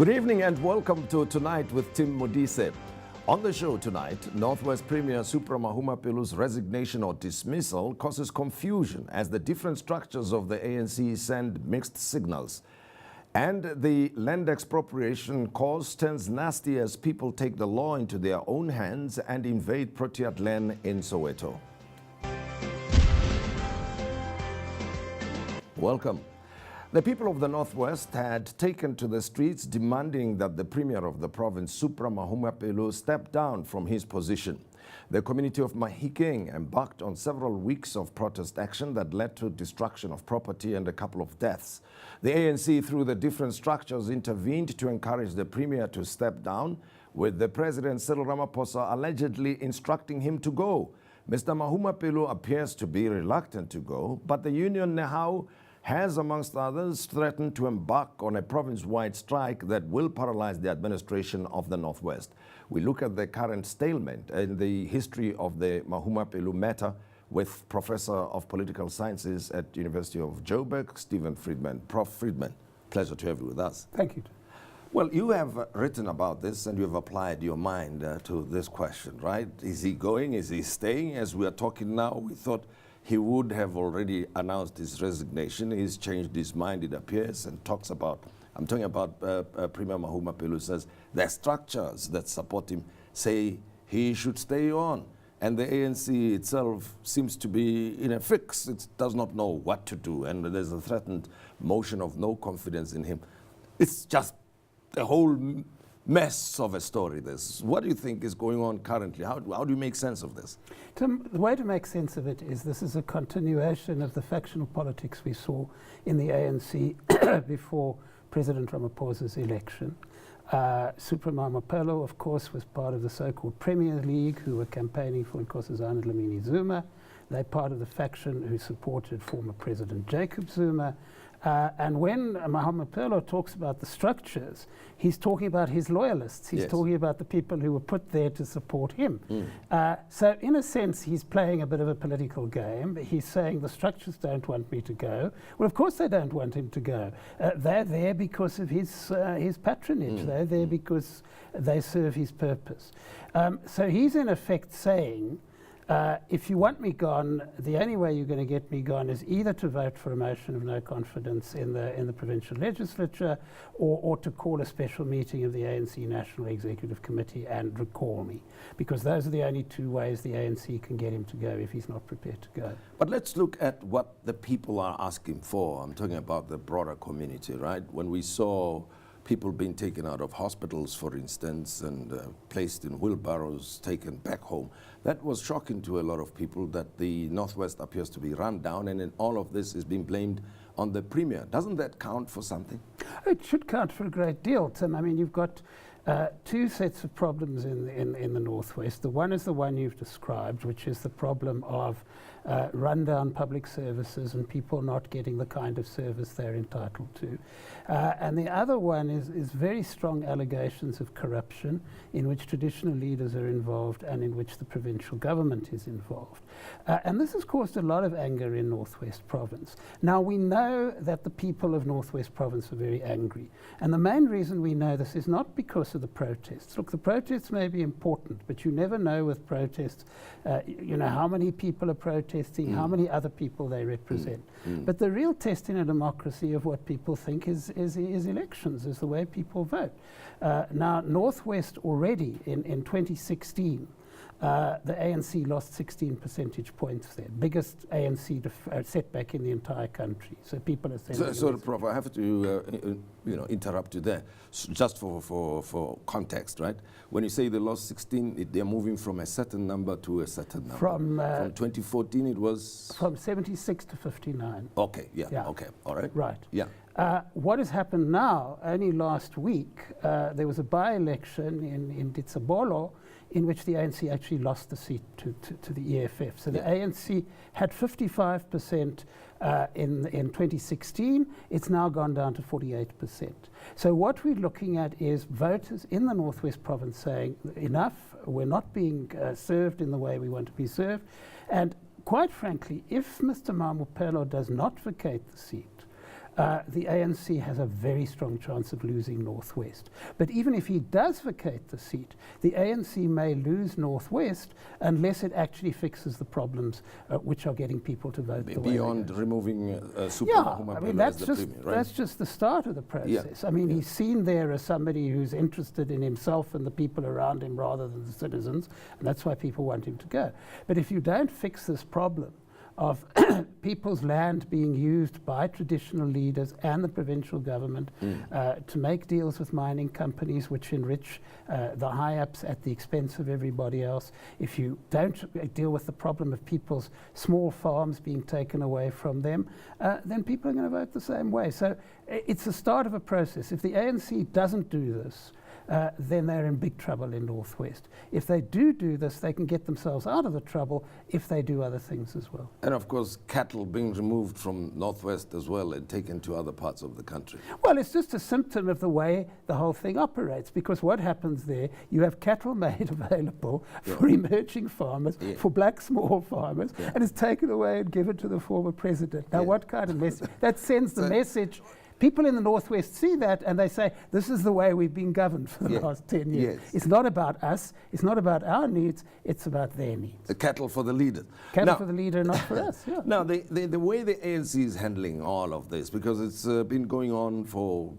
Good evening and welcome to Tonight with Tim Modise. On the show tonight, Northwest Premier Supra Mahumapelu's resignation or dismissal causes confusion as the different structures of the ANC send mixed signals. And the land expropriation cause turns nasty as people take the law into their own hands and invade Proteas land in Soweto. Welcome. The people of the Northwest had taken to the streets demanding that the Premier of the province, Supra Mahumapelo, step down from his position. The community of Mahikeng embarked on several weeks of protest action that led to destruction of property and a couple of deaths. The ANC, through the different structures, intervened to encourage the Premier to step down, with the President Cyril Ramaphosa allegedly instructing him to go. Mr. Mahumapelo appears to be reluctant to go, but the Union Nehau has, amongst others, threatened to embark on a province-wide strike that will paralyze the administration of the Northwest. We look at the current stalemate in the history of the Mahumapelo matter with Professor of Political Sciences at University of Joburg, Stephen Friedman. Prof. Friedman, pleasure to have you with us. Thank you. Well, you have written about this and you have applied your mind to this question, right? Is he going? Is he staying? As we are talking now, we thought he would have already announced his resignation. He's changed his mind, it appears, and talks about, I'm talking about Premier Mahumapelo says, the structures that support him say he should stay on. And the ANC itself seems to be in a fix. It does not know what to do. And there's a threatened motion of no confidence in him. It's just a whole mess of a story, this. What do you think is going on currently? How do you make sense of this? Tim, the way to make sense of it is this is a continuation of the factional politics we saw in the ANC before President Ramaphosa's election. Supra Mahumapelo, of course, was part of the so-called Premier League, who were campaigning for Nkosazana Dlamini Zuma. They're part of the faction who supported former President Jacob Zuma. And when Mahumapelo talks about the structures, he's talking about his loyalists. He's talking about the people who were put there to support him. So in a sense, he's playing a bit of a political game. He's saying the structures don't want me to go. Well, of course they don't want him to go. They're there because of his patronage. They're there because they serve his purpose. So he's in effect saying, if you want me gone, the only way you're going to get me gone is either to vote for a motion of no confidence in the provincial legislature or to call a special meeting of the ANC National Executive Committee and recall me. Because those are the only two ways the ANC can get him to go if he's not prepared to go. But let's look at what the people are asking for. I'm talking about the broader community, right? When we saw people being taken out of hospitals, for instance, and placed in wheelbarrows, taken back home. That was shocking to a lot of people that the Northwest appears to be run down, and then all of this is being blamed on the Premier. Doesn't that count for something? It should count for a great deal, Tim. I mean, you've got two sets of problems in the Northwest. The one is the one you've described, which is the problem of rundown public services and people not getting the kind of service they're entitled to. And the other one is very strong allegations of corruption in which traditional leaders are involved and in which the provincial government is involved. And this has caused a lot of anger in Northwest Province. Now, we know that the people of Northwest Province are very angry. And the main reason we know this is not because of the protests. Look, the protests may be important, but you never know with protests, you know, how many people are protesting, how many other people they represent. But the real test in a democracy of what people think is elections, is the way people vote. Now, Northwest already in 2016, the ANC lost 16 percentage points there, biggest ANC setback in the entire country. So people are saying. So Prof, I have to interrupt you there, just for context, right? When you say they lost 16, they're moving from a certain number to a certain number. From 2014, it was from 76 to 59. Okay, yeah. Okay, all right. Right. Yeah. What has happened now? Only last week, there was a by-election in Ditsabolo, in which the ANC actually lost the seat to the EFF. So the ANC had 55% in 2016. It's now gone down to 48%. So what we're looking at is voters in the Northwest Province saying, enough, we're not being served in the way we want to be served. And quite frankly, if Mr. Mahumapelo does not vacate the seat, the ANC has a very strong chance of losing Northwest. But even if he does vacate the seat, the ANC may lose Northwest unless it actually fixes the problems which are getting people to vote the way beyond they removing I mean, that's as the just, premier, right? that's just the start of the process. I mean, he's seen there as somebody who's interested in himself and the people around him rather than the citizens, and that's why people want him to go. But if you don't fix this problem of people's land being used by traditional leaders and the provincial government to make deals with mining companies which enrich the high-ups at the expense of everybody else, if you don't deal with the problem of people's small farms being taken away from them, then people are going to vote the same way. So it's the start of a process. If the ANC doesn't do this, then they're in big trouble in Northwest. If they do this, they can get themselves out of the trouble if they do other things as well. And of course, cattle being removed from Northwest as well and taken to other parts of the country. Well, it's just a symptom of the way the whole thing operates, because what happens there, you have cattle made available for emerging farmers, for black small farmers, and it's taken away and given to the former president. Now, what kind of message? That sends the message. People in the Northwest see that and they say, this is the way we've been governed for the last 10 years. It's not about us, it's not about our needs, it's about their needs. The cattle for the leader. Cattle for the leader, not for us. Yeah. Now, the way the ANC is handling all of this, because it's been going on for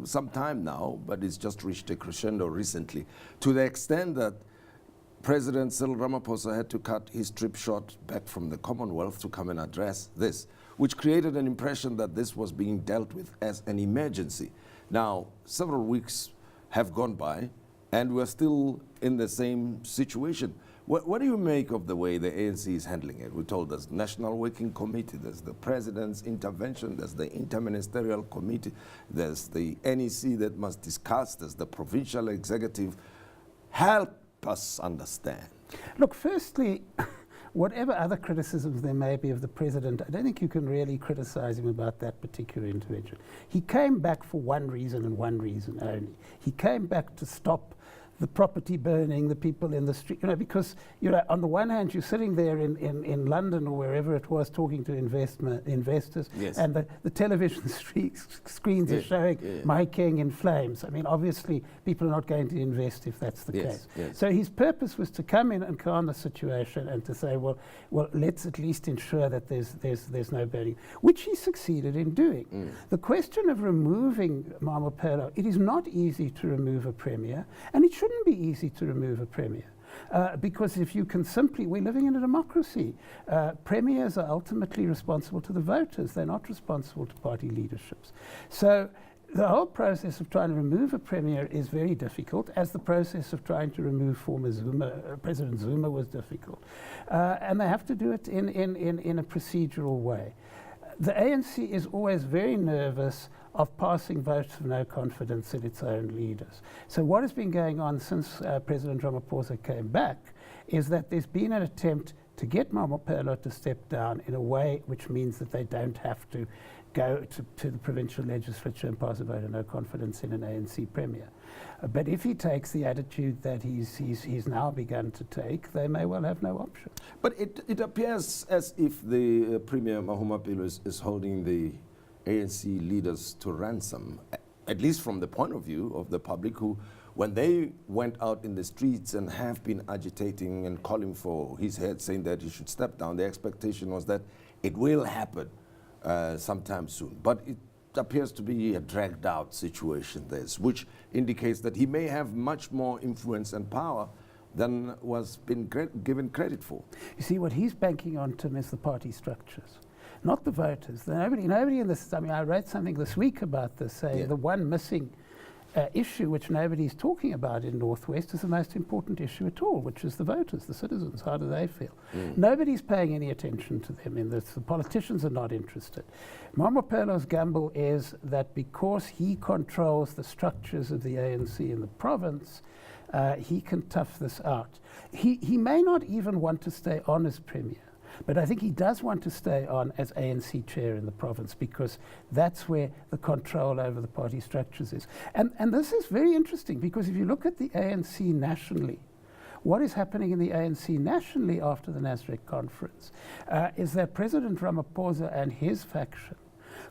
some time now, but it's just reached a crescendo recently, to the extent that President Cyril Ramaphosa had to cut his trip short back from the Commonwealth to come and address this, which created an impression that this was being dealt with as an emergency. Now, several weeks have gone by, and we're still in the same situation. What do you make of the way the ANC is handling it? We're told there's National Working Committee, there's the President's intervention, there's the Interministerial Committee, there's the NEC that must discuss, there's the Provincial Executive. Help us understand. Look, firstly, whatever other criticisms there may be of the president, I don't think you can really criticize him about that particular intervention. He came back for one reason and one reason only. He came back to stop the property burning, the people in the street, because, on the one hand, you're sitting there in London or wherever it was talking to investors, and the television screens are showing Mahikeng in flames. I mean, obviously, people are not going to invest if that's the case. So his purpose was to come in and calm the situation and to say, well, let's at least ensure that there's no burning, which he succeeded in doing. The question of removing Mamapelo, it is not easy to remove a premier, and it shouldn't be easy to remove a premier. Because if you can we're living in a democracy. Premiers are ultimately responsible to the voters. They're not responsible to party leaderships. So the whole process of trying to remove a premier is very difficult, as the process of trying to remove former President Zuma was difficult. And they have to do it in a procedural way. The ANC is always very nervous of passing votes of no confidence in its own leaders. So what has been going on since President Ramaphosa came back is that there's been an attempt to get Mamapelo to step down in a way which means that they don't have to go to the provincial legislature and pass a vote of no confidence in an ANC premier. But if he takes the attitude that he's now begun to take, they may well have no option. But it appears as if the Premier Mahumapelo is holding the ANC leaders to ransom, at least from the point of view of the public, who, when they went out in the streets and have been agitating and calling for his head, saying that he should step down, the expectation was that it will happen sometime soon. But it appears to be a dragged out situation, which indicates that he may have much more influence and power than was been given credit for. You see, what he's banking on, Tim, is the party structures, not the voters. Nobody in this, I wrote something this week about this, saying the one missing issue which nobody's talking about in Northwest is the most important issue at all, which is the voters, the citizens. How do they feel? Nobody's paying any attention to them in this. The politicians are not interested. Mamapelo's gamble is that because he controls the structures of the ANC in the province, he can tough this out. He may not even want to stay on as premier, but I think he does want to stay on as ANC chair in the province, because that's where the control over the party structures is. And this is very interesting, because if you look at the ANC nationally, what is happening in the ANC nationally after the Nasrec conference is that President Ramaphosa and his faction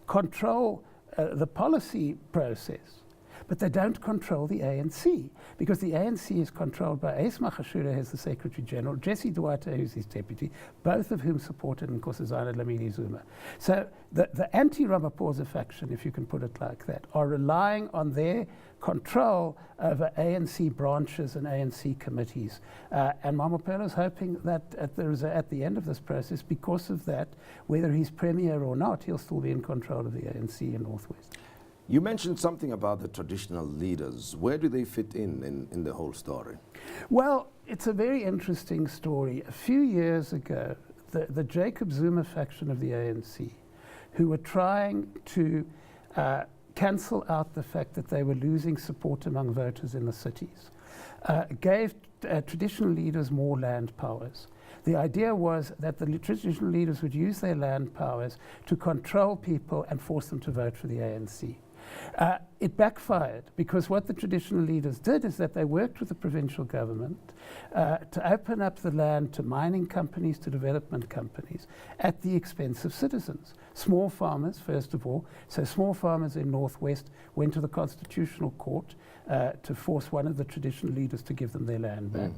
control the policy process, but they don't control the ANC, because the ANC is controlled by Ace Magashule, who's the Secretary General, Jesse Duarte, who's his deputy, both of whom supported Nkosazana Dlamini Zuma. So the anti-Ramaphosa faction, if you can put it like that, are relying on their control over ANC branches and ANC committees. And Mamapelo is hoping that at the end of this process, because of that, whether he's premier or not, he'll still be in control of the ANC in Northwest. You mentioned something about the traditional leaders. Where do they fit in the whole story? Well, it's a very interesting story. A few years ago, the Jacob Zuma faction of the ANC, who were trying to cancel out the fact that they were losing support among voters in the cities, gave traditional leaders more land powers. The idea was that the traditional leaders would use their land powers to control people and force them to vote for the ANC. It backfired, because what the traditional leaders did is that they worked with the provincial government to open up the land to mining companies, to development companies, at the expense of citizens. Small farmers, first of all. So small farmers in Northwest went to the Constitutional Court to force one of the traditional leaders to give them their land back.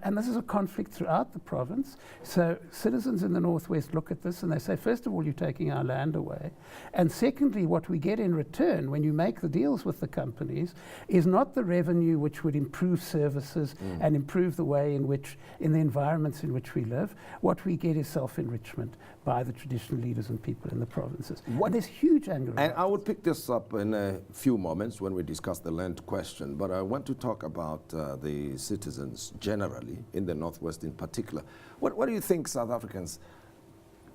And this is a conflict throughout the province. So citizens in the Northwest look at this and they say, first of all, you're taking our land away. And secondly, what we get in return when you make the deals with the companies is not the revenue which would improve services and improve the way in which, in the environments in which we live. What we get is self-enrichment by the traditional leaders and people in the provinces. And there's huge anger. And I will pick this up in a few moments when we discuss the land question, but I want to talk about the citizens generally, in the Northwest in particular. What do you think South Africans'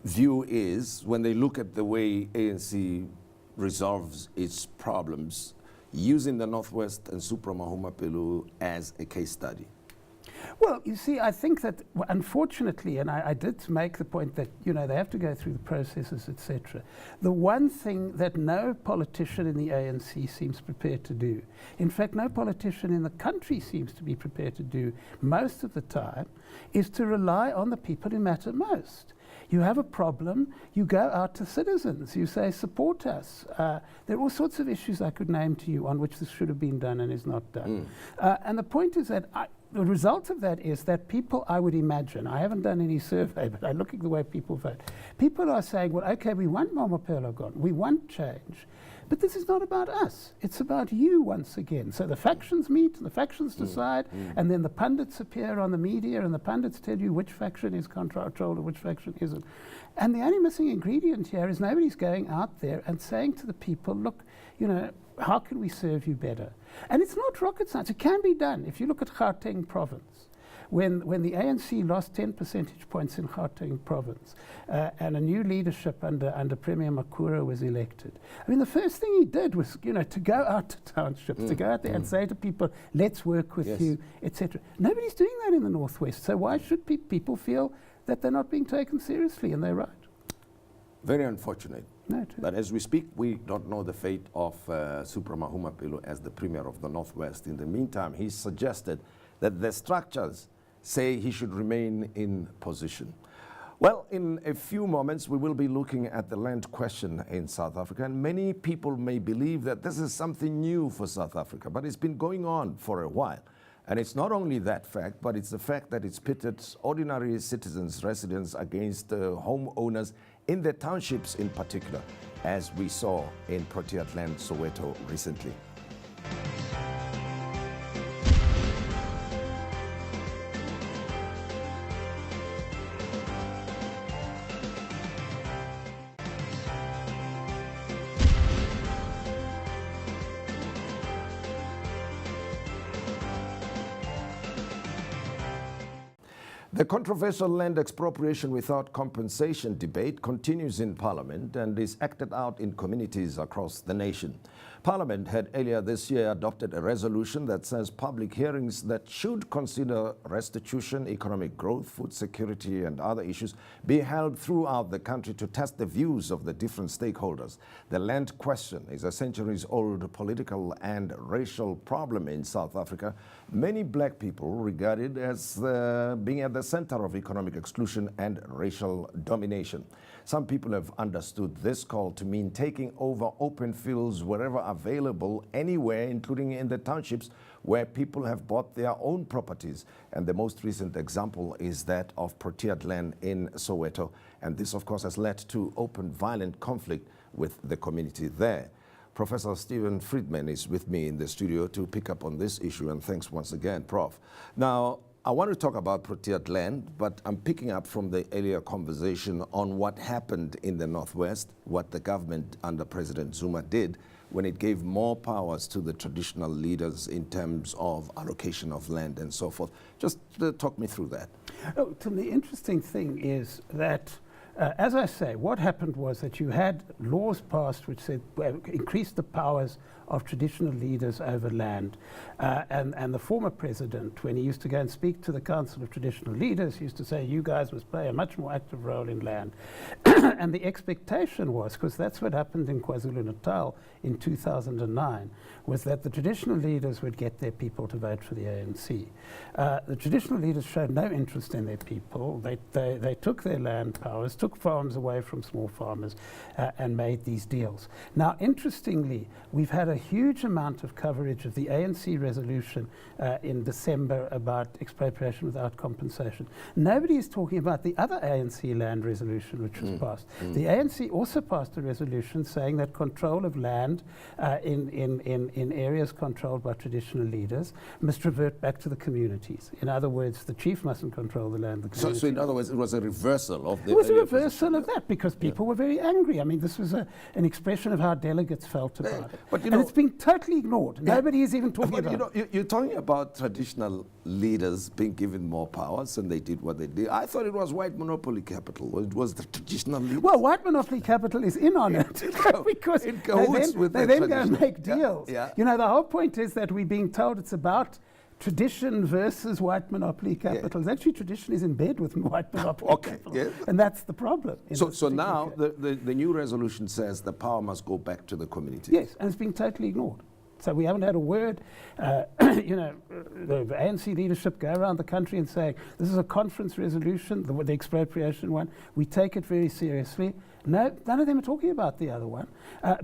view is when they look at the way ANC resolves its problems, using the Northwest and Supra Mahumapelo as a case study? Well, you see, I think that, unfortunately, and I did make the point that, you know, they have to go through the processes, etc. The one thing that no politician in the ANC seems prepared to do, in fact, no politician in the country seems to be prepared to do most of the time, is to rely on the people who matter most. You have a problem, you go out to citizens, you say, support us. There are all sorts of issues I could name to you on which this should have been done and is not done. And the point is that the result of that is that people, I would imagine, I haven't done any survey, but I look at the way people vote. People are saying, well, okay, we want Mamapelo gone, we want change, but this is not about us. It's about you once again. So the factions meet and the factions decide, and then the pundits appear on the media and the pundits tell you which faction is controlled and which faction isn't. And the only missing ingredient here is nobody's going out there and saying to the people, look, you know, how can we serve you better? And it's not rocket science. It can be done. If you look at Gauteng province, when the ANC lost 10 percentage points in Gauteng province and a new leadership under Premier Makura was elected, I mean, the first thing he did was, you know, to go out to townships, to go out there and say to people, let's work with you, etc. Nobody's doing that in the Northwest. So why should people feel that they're not being taken seriously? And they're right. Very unfortunate. No, but as we speak, we don't know the fate of Supra Mahumapelo as the Premier of the Northwest. In the meantime, he suggested that the structures say he should remain in position. Well, in a few moments, we will be looking at the land question in South Africa. And many people may believe that this is something new for South Africa, but it's been going on for a while. And it's not only that fact, but it's the fact that it's pitted ordinary citizens, residents, against homeowners in the townships in particular, as we saw in Proteas Land, Soweto recently. The controversial land expropriation without compensation debate continues in Parliament and is acted out in communities across the nation. Parliament had earlier this year adopted a resolution that says public hearings that should consider restitution, economic growth, food security and other issues be held throughout the country to test the views of the different stakeholders. The land question is a centuries-old political and racial problem in South Africa. Many black people regard it as being at the center of economic exclusion and racial domination. Some people have understood this call to mean taking over open fields wherever available, anywhere, including in the townships where people have bought their own properties. And the most recent example is that of proteated land in Soweto. And this, of course, has led to open violent conflict with the community there. Professor Stephen Friedman is with me in the studio to pick up on this issue, and thanks once again, Prof. Now, I want to talk about proteated land, but I'm picking up from the earlier conversation on what happened in the Northwest, what the government under President Zuma did when it gave more powers to the traditional leaders in terms of allocation of land and so forth. Just talk me through that. Oh, Tim, the interesting thing is that as I say, what happened was that you had laws passed which said increased the powers of traditional leaders over land. And the former president, when he used to go and speak to the Council of Traditional Leaders, used to say, you guys must play a much more active role in land. And the expectation was, because that's what happened in KwaZulu-Natal in 2009, was that the traditional leaders would get their people to vote for the ANC. The traditional leaders showed no interest in their people. They took their land powers, took farms away from small farmers, and made these deals. Now, interestingly, we've had a huge amount of coverage of the ANC resolution in December about expropriation without compensation. Nobody is talking about the other ANC land resolution which was passed. The ANC also passed a resolution saying that control of land in areas controlled by traditional leaders must revert back to the communities. In other words, the chief mustn't control the land. The so in other words, it was a reversal of the... It was a reversal of that because people were very angry. I mean, this was an expression of how delegates felt about it. But, you and know, it's been totally ignored. Nobody is even talking about it. You're talking about traditional leaders being given more powers, and they did what they did. I thought it was white monopoly capital. It was the traditional leaders. Well, white monopoly capital is in on it because they then go and make deals. Yeah. You know, the whole point is that we're being told it's about tradition versus white monopoly capital. Actually, tradition is in bed with white monopoly capital. Yeah. And that's the problem. So now the new resolution says the power must go back to the community. Yes, and it's been totally ignored. So we haven't had a word. You know, the ANC leadership go around the country and say, this is a conference resolution, the expropriation one. We take it very seriously. No, none of them are talking about the other one.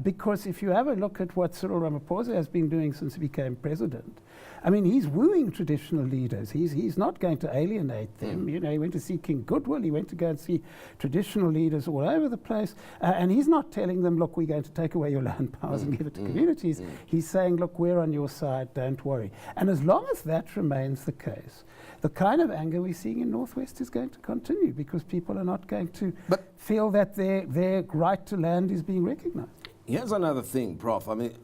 Because if you have a look at what Cyril Ramaphosa has been doing since he became president, I mean, he's wooing traditional leaders. He's not going to alienate them. You know, he went to see King Goodwill. He went to go and see traditional leaders all over the place. And he's not telling them, look, we're going to take away your land powers and give it to communities. He's saying, look, we're on your side, don't worry. And as long as that remains the case, the kind of anger we're seeing in Northwest is going to continue because people are not going to feel that their right to land is being recognized. Here's another thing, Prof. I mean,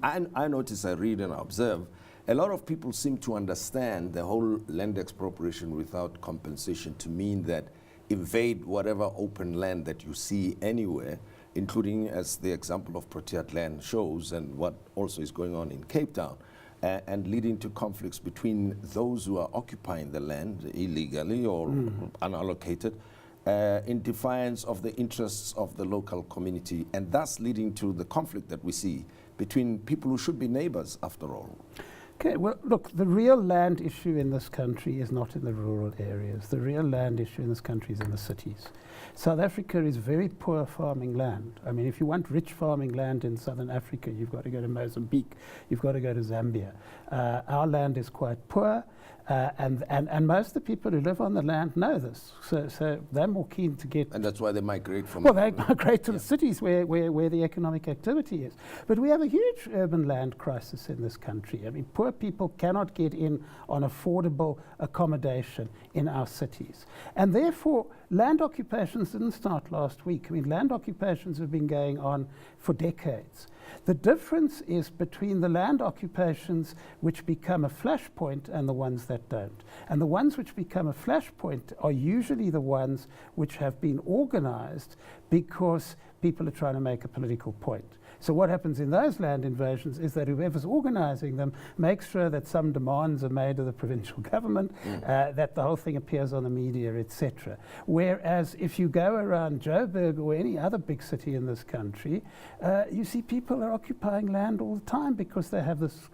I notice, I read and I observe, a lot of people seem to understand the whole land expropriation without compensation to mean that invade whatever open land that you see anywhere, including, as the example of proteated land shows, and what also is going on in Cape Town, and leading to conflicts between those who are occupying the land illegally or unallocated, in defiance of the interests of the local community, and thus leading to the conflict that we see between people who should be neighbors after all. Okay, well, look, the real land issue in this country is not in the rural areas. The real land issue in this country is in the cities. South Africa is very poor farming land. I mean, if you want rich farming land in southern Africa, you've got to go to Mozambique, you've got to go to Zambia. Our land is quite poor, and most of the people who live on the land know this. So they're more keen to get... And that's why they migrate from... Well, they migrate to the cities where the economic activity is. But we have a huge urban land crisis in this country. I mean, poor people cannot get in on affordable accommodation in our cities. And therefore, land occupations didn't start last week. I mean, land occupations have been going on for decades. The difference is between the land occupations which become a flashpoint and the ones that don't. And the ones which become a flashpoint are usually the ones which have been organized because people are trying to make a political point. So what happens in those land invasions is that whoever's organising them makes sure that some demands are made of the provincial government, that the whole thing appears on the media, etc. Whereas if you go around Joburg or any other big city in this country, you see people are occupying land all the time because they have this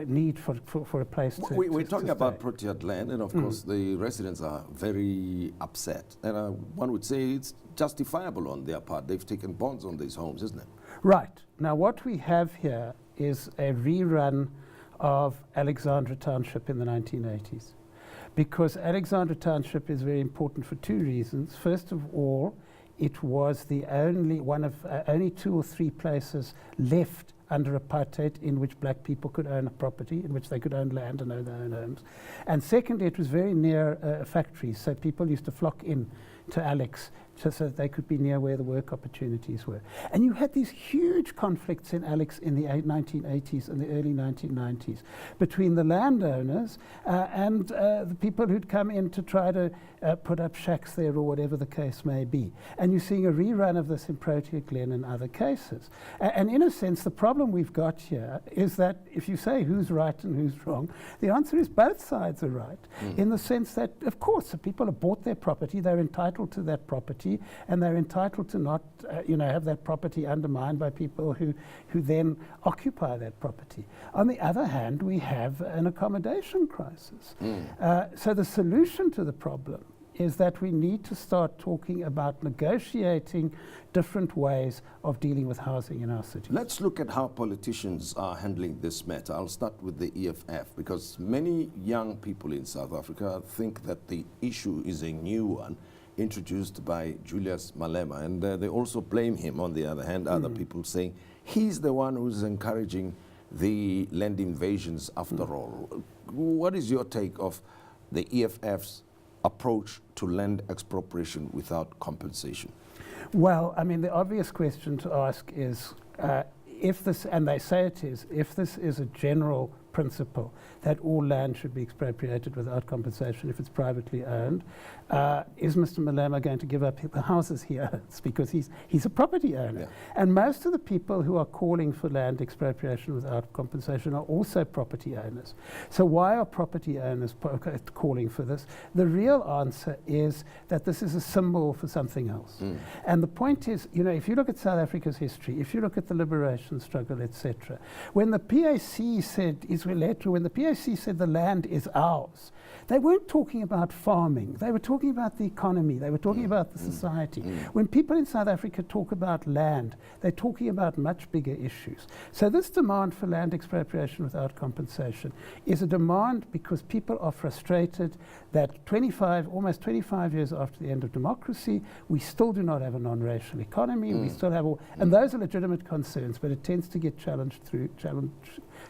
need for a place to We're talking to about stay. proteted land, and of course the residents are very upset. And one would say it's justifiable on their part. They've taken bonds on these homes, isn't it? Right. Now what we have here is a rerun of Alexandra Township in the 1980s. Because Alexandra Township is very important for two reasons. First of all, it was the only one of only 2 or 3 places left under apartheid in which black people could own a property, in which they could own land and own their own homes. And secondly, it was very near factories, so people used to flock in to Alex so that they could be near where the work opportunities were. And you had these huge conflicts in Alex in the 1980s and the early 1990s between the landowners and the people who'd come in to try to put up shacks there or whatever the case may be. And you're seeing a rerun of this in Protea Glen and other cases. And in a sense, the problem we've got here is that if you say who's right and who's wrong, the answer is both sides are right, in the sense that, of course, the people have bought their property, they're entitled to that property, and they're entitled to not, have that property undermined by people who then occupy that property. On the other hand, we have an accommodation crisis. So the solution to the problem is that we need to start talking about negotiating different ways of dealing with housing in our city. Let's look at how politicians are handling this matter. I'll start with the EFF, because many young people in South Africa think that the issue is a new one, introduced by Julius Malema, and they also blame him, on the other hand, other people saying he's the one who's encouraging the land invasions after all. What is your take of the EFF's approach to land expropriation without compensation? Well, I mean, the obvious question to ask is, if this, and they say it is, if this is a general principle that all land should be expropriated without compensation if it's privately owned, is Mr. Malema going to give up the houses he owns because he's a property owner? Yeah. And most of the people who are calling for land expropriation without compensation are also property owners. So why are property owners calling for this? The real answer is that this is a symbol for something else. And the point is, if you look at South Africa's history, if you look at the liberation struggle, etc., when the PAC said the land is ours, they weren't talking about farming. They were talking about the economy. They were talking about the society. When people in South Africa talk about land, they're talking about much bigger issues. So this demand for land expropriation without compensation is a demand because people are frustrated that almost 25 years after the end of democracy, we still do not have a non-racial economy. We still have and those are legitimate concerns, but it tends to get challenged through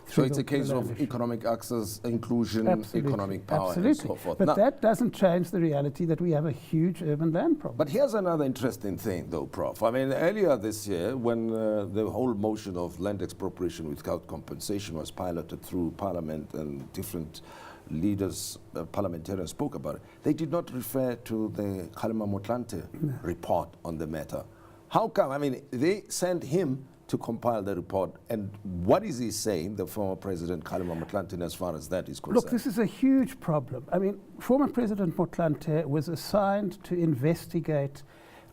So it's a case of economic access, inclusion, economic power, and so forth. But that doesn't change the reality that we have a huge urban land problem. But here's another interesting thing, though, Prof. I mean, earlier this year, when the whole motion of land expropriation without compensation was piloted through Parliament and different leaders, parliamentarians spoke about it, they did not refer to the Kgalema Motlanthe report on the matter. How come? I mean, they sent him to compile the report, and what is he saying, the former President Kgalema Motlanthe, as far as that is concerned? Look, this is a huge problem. I mean, former President Motlanthe was assigned to investigate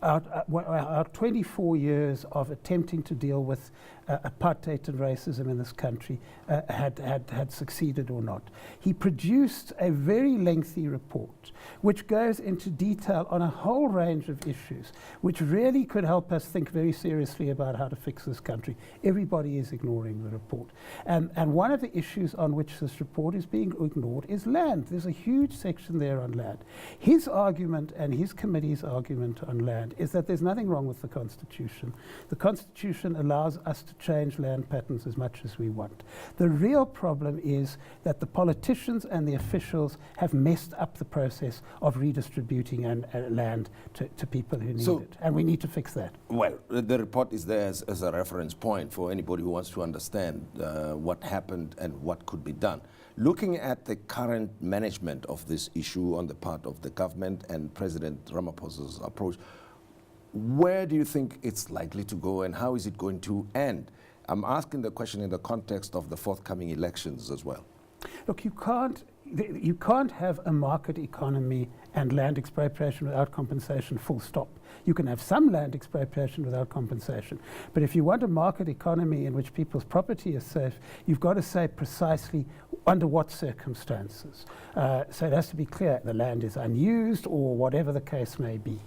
our 24 years of attempting to deal with apartheid and racism in this country had succeeded or not. He produced a very lengthy report which goes into detail on a whole range of issues which really could help us think very seriously about how to fix this country. Everybody is ignoring the report. And one of the issues on which this report is being ignored is land. There's a huge section there on land. His argument and his committee's argument on land is that there's nothing wrong with the Constitution. The Constitution allows us to change land patterns as much as we want. The real problem is that the politicians and the officials have messed up the process of redistributing land to people who need it. And we need to fix that. Well, the report is there as a reference point for anybody who wants to understand what happened and what could be done. Looking at the current management of this issue on the part of the government and President Ramaphosa's approach, where do you think it's likely to go and how is it going to end? I'm asking the question in the context of the forthcoming elections as well. Look, you can't have a market economy and land expropriation without compensation, full stop. You can have some land expropriation without compensation. But if you want a market economy in which people's property is safe, you've got to say precisely under what circumstances. So it has to be clear the land is unused or whatever the case may be.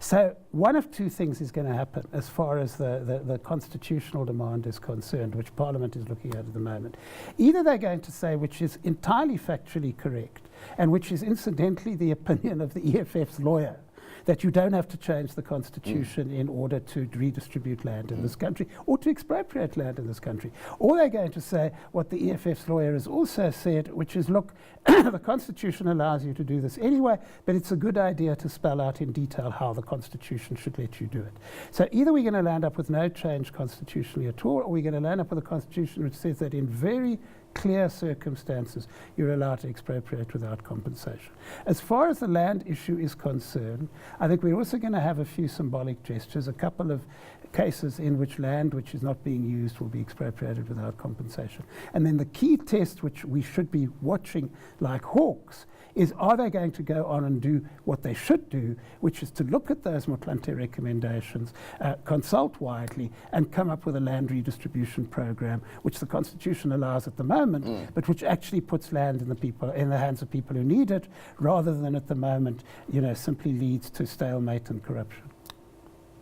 So one of two things is going to happen as far as the constitutional demand is concerned, which Parliament is looking at the moment. Either they're going to say, which is entirely factually correct, and which is incidentally the opinion of the EFF's lawyer, that you don't have to change the constitution in order to redistribute land in this country or to expropriate land in this country. Or they're going to say what the EFF's lawyer has also said, which is, look, the constitution allows you to do this anyway, but it's a good idea to spell out in detail how the constitution should let you do it. So either we're going to land up with no change constitutionally at all, or we're going to land up with a constitution which says that in very clear circumstances, you're allowed to expropriate without compensation. As far as the land issue is concerned, I think we're also going to have a few symbolic gestures, a couple of cases in which land which is not being used will be expropriated without compensation. And then the key test, which we should be watching like hawks, is are they going to go on and do what they should do, which is to look at those Motlanthe recommendations, consult widely, and come up with a land redistribution program, which the Constitution allows at the moment, but which actually puts land in the hands of people who need it, rather than at the moment, simply leads to stalemate and corruption.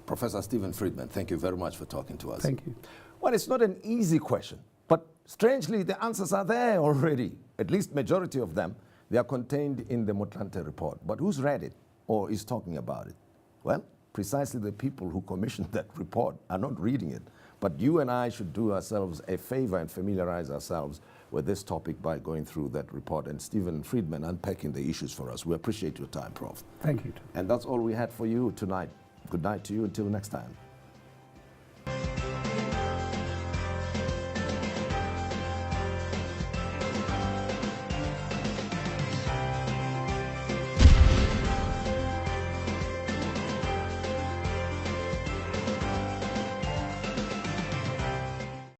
Professor Stephen Friedman, thank you very much for talking to us. Thank you. Well, it's not an easy question, but strangely, the answers are there already, at least majority of them. They are contained in the Motlanthe report. But who's read it or is talking about it? Well, precisely the people who commissioned that report are not reading it. But you and I should do ourselves a favor and familiarize ourselves with this topic by going through that report, and Stephen Friedman unpacking the issues for us. We appreciate your time, Prof. Thank you. And that's all we had for you tonight. Good night to you until next time.